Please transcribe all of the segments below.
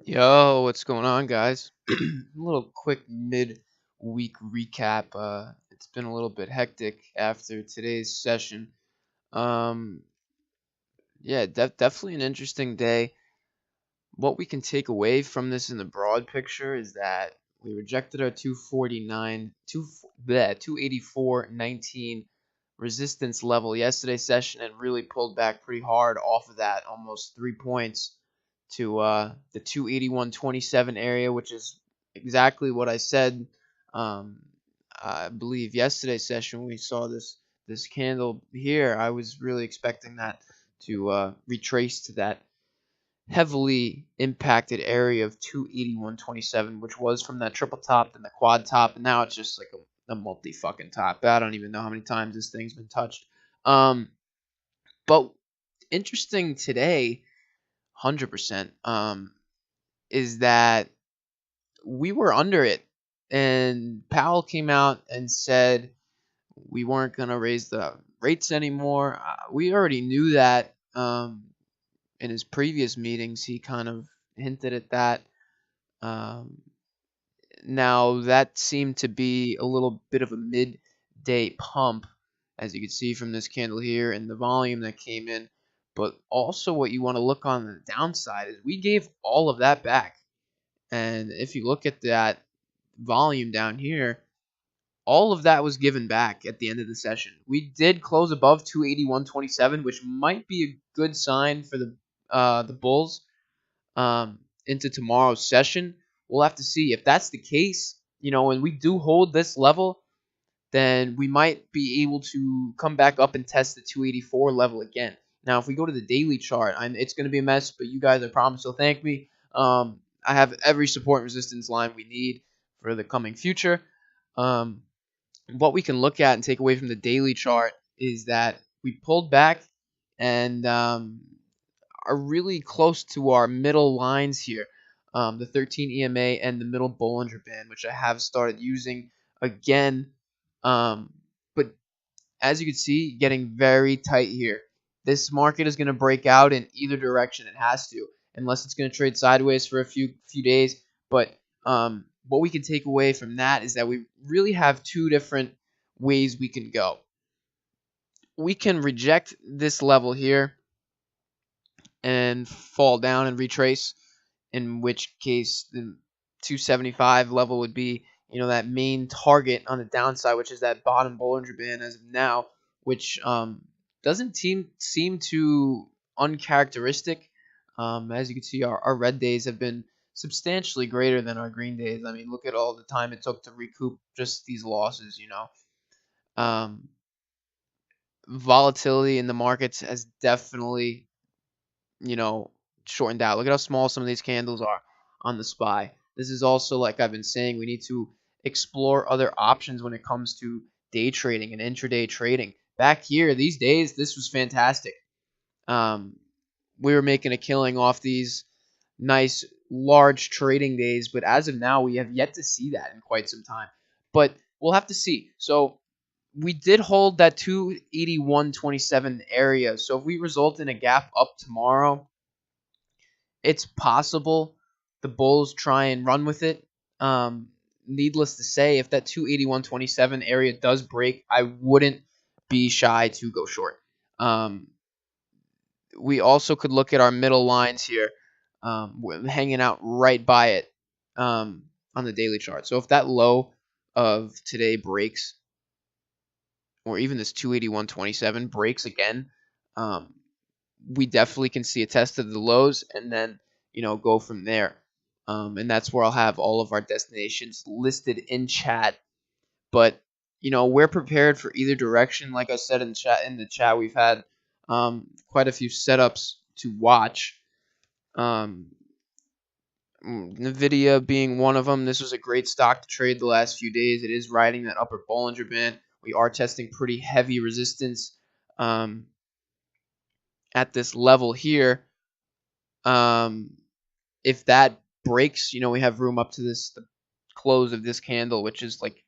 Yo, what's going on, guys? A little quick mid-week recap. It's been a little bit hectic after today's session. Um, yeah, definitely an interesting day. What we can take away from this in the broad picture is that we rejected our 249, 284.19 resistance level yesterday's session and really pulled back pretty hard off of that, almost 3 points to the 281.27 area, which is exactly what I said. Um, I believe yesterday's session we saw this candle here. I was really expecting that to retrace to that heavily impacted area of 281.27, which was from that triple top and the quad top, and now it's just like a multi fucking top. I don't even know how many times this thing's been touched. But interesting today, 100%, is that we were under it, and Powell came out and said we weren't gonna raise the rates anymore. We already knew that. In his previous meetings, he kind of hinted at that. Um, Now, that seemed to be a little bit of a midday pump, as you can see from this candle here and the volume that came in. But also, what you want to look on the downside is we gave all of that back. And if you look at that volume down here, all of that was given back at the end of the session. We did close above 281.27, which might be a good sign for the bulls into tomorrow's session. We'll have to see if that's the case. When we do hold this level, then we might be able to come back up and test the 284 level again. Now, if we go to the daily chart, it's going to be a mess, but you guys, I promise, will thank me. I have every support and resistance line we need for the coming future. Um, what we can look at and take away from the daily chart is that we pulled back and are really close to our middle lines here, the 13 EMA and the middle Bollinger Band, which I have started using again. But as you can see, getting very tight here. This market is going to break out in either direction. It has to, unless it's going to trade sideways for a few days. But what we can take away from that is that we really have two different ways we can go. We can reject this level here and fall down and retrace, in which case the 275 level would be, that main target on the downside, which is that bottom Bollinger Band as of now, which doesn't seem too uncharacteristic. As you can see, our red days have been substantially greater than our green days. I mean, look at all the time it took to recoup just these losses. Um, Volatility in the markets has definitely you know, shortened out. Look at how small some of these candles are on the SPY. This is also, like I've been saying, we need to explore other options when it comes to day trading and intraday trading. Back here, these days, this was fantastic. Um, we were making a killing off these nice, large trading days, but as of now, we have yet to see that in quite some time. But we'll have to see. So we did hold that 281.27 area. So if we result in a gap up tomorrow, it's possible the Bulls try and run with it. Needless to say, if that 281.27 area does break, I wouldn't be shy to go short. We also could look at our middle lines here, hanging out right by it on the daily chart. So if that low of today breaks, or even this 281.27 breaks again, um, we definitely can see a test of the lows and then go from there. And that's where I'll have all of our destinations listed in chat. But we're prepared for either direction. Like I said in the chat, we've had quite a few setups to watch. Nvidia being one of them. This was a great stock to trade the last few days. It is riding that upper Bollinger Band. We are testing pretty heavy resistance at this level here. If that breaks, we have room up to the close of this candle, which is like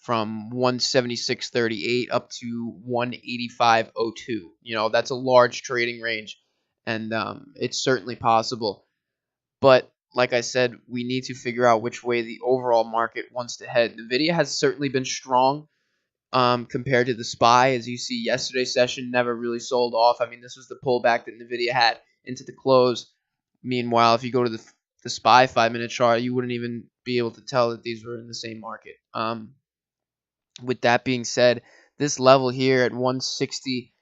from 176.38 up to 185.02. That's a large trading range, and it's certainly possible. But like I said, we need to figure out which way the overall market wants to head. NVIDIA has certainly been strong compared to the SPY. As you see, yesterday's session never really sold off. I mean, this was the pullback that NVIDIA had into the close. Meanwhile, if you go to the SPY 5-minute chart, you wouldn't even be able to tell that these were in the same market. With that being said, this level here at 160,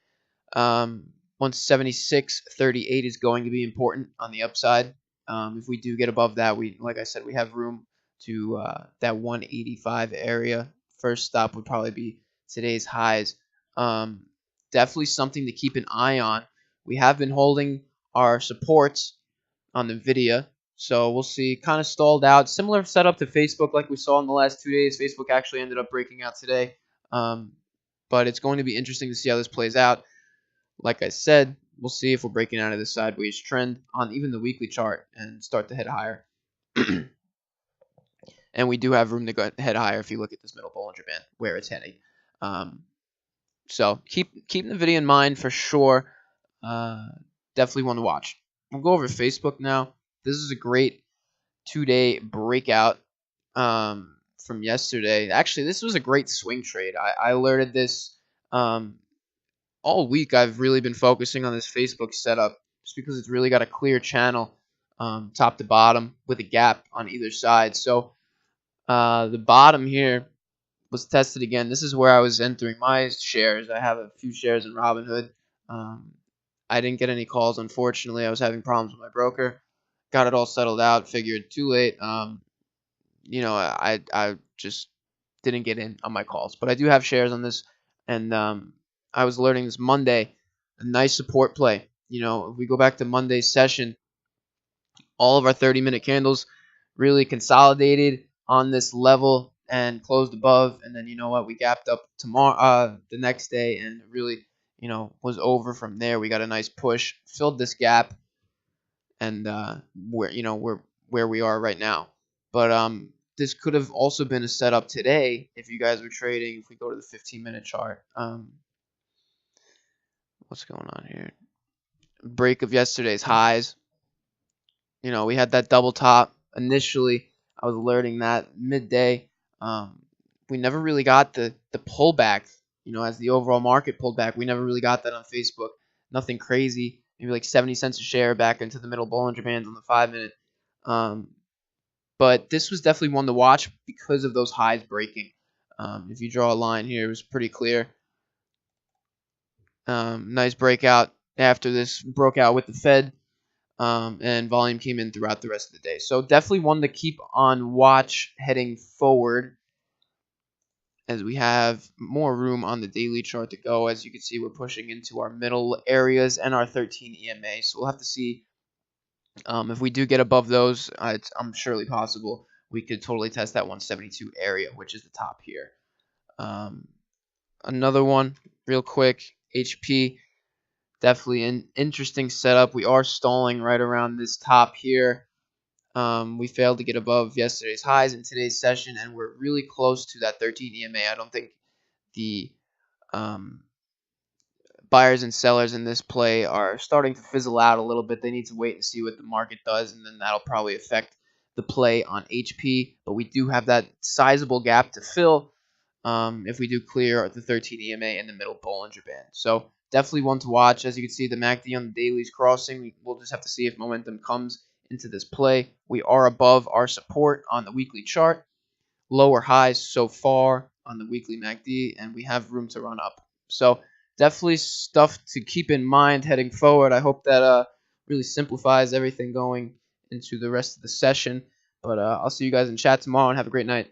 176.38 is going to be important on the upside. If we do get above that, like I said, we have room to that 185 area. First stop would probably be today's highs. Definitely something to keep an eye on. We have been holding our supports on NVIDIA, so we'll see. Kind of stalled out. Similar setup to Facebook like we saw in the last 2 days. Facebook actually ended up breaking out today. But it's going to be interesting to see how this plays out. Like I said, we'll see if we're breaking out of this sideways trend on even the weekly chart and start to head higher. And we do have room to go head higher if you look at this middle Bollinger Band where it's heading. So keep NVIDIA in mind for sure. Definitely one to watch. We'll go over Facebook now. This is a great 2-day breakout from yesterday. Actually, this was a great swing trade. I alerted this all week. I've really been focusing on this Facebook setup just because it's really got a clear channel top to bottom with a gap on either side. So the bottom here was tested again. This is where I was entering my shares. I have a few shares in Robinhood. I didn't get any calls, unfortunately. I was having problems with my broker. Got it all settled out. Figured too late. I just didn't get in on my calls. But I do have shares on this, and I was alerting this Monday. A nice support play. If we go back to Monday's session, all of our 30-minute candles really consolidated on this level and closed above. And then we gapped up tomorrow, the next day, and really was over from there. We got a nice push, filled this gap, and we're where we are right now. But this could have also been a setup today if you guys were trading. If we go to the 15-minute chart, what's going on here? Break of yesterday's highs. We had that double top initially. I was alerting that midday. We never really got the pullback. As the overall market pulled back, we never really got that on Facebook. Nothing crazy. Maybe like 70 cents a share back into the middle Bollinger Bands on the 5-minute. But this was definitely one to watch because of those highs breaking. If you draw a line here, it was pretty clear. Nice breakout after this broke out with the Fed. And volume came in throughout the rest of the day. So definitely one to keep on watch heading forward, as we have more room on the daily chart to go. As you can see, we're pushing into our middle areas and our 13 EMA. So we'll have to see if we do get above those. I'm surely possible we could totally test that 172 area, which is the top here. Another one, real quick, HP. Definitely an interesting setup. We are stalling right around this top here. We failed to get above yesterday's highs in today's session, and we're really close to that 13 EMA. I don't think the buyers and sellers in this play are starting to fizzle out a little bit. They need to wait and see what the market does, and then that'll probably affect the play on HP. But we do have that sizable gap to fill if we do clear the 13 EMA in the middle Bollinger Band. So definitely one to watch. As you can see, the MACD on the daily is crossing. We'll just have to see if momentum comes into this play. We are above our support on the weekly chart. Lower highs so far on the weekly MACD, and we have room to run up. So definitely stuff to keep in mind heading forward. I hope that really simplifies everything going into the rest of the session. But I'll see you guys in chat tomorrow, and have a great night.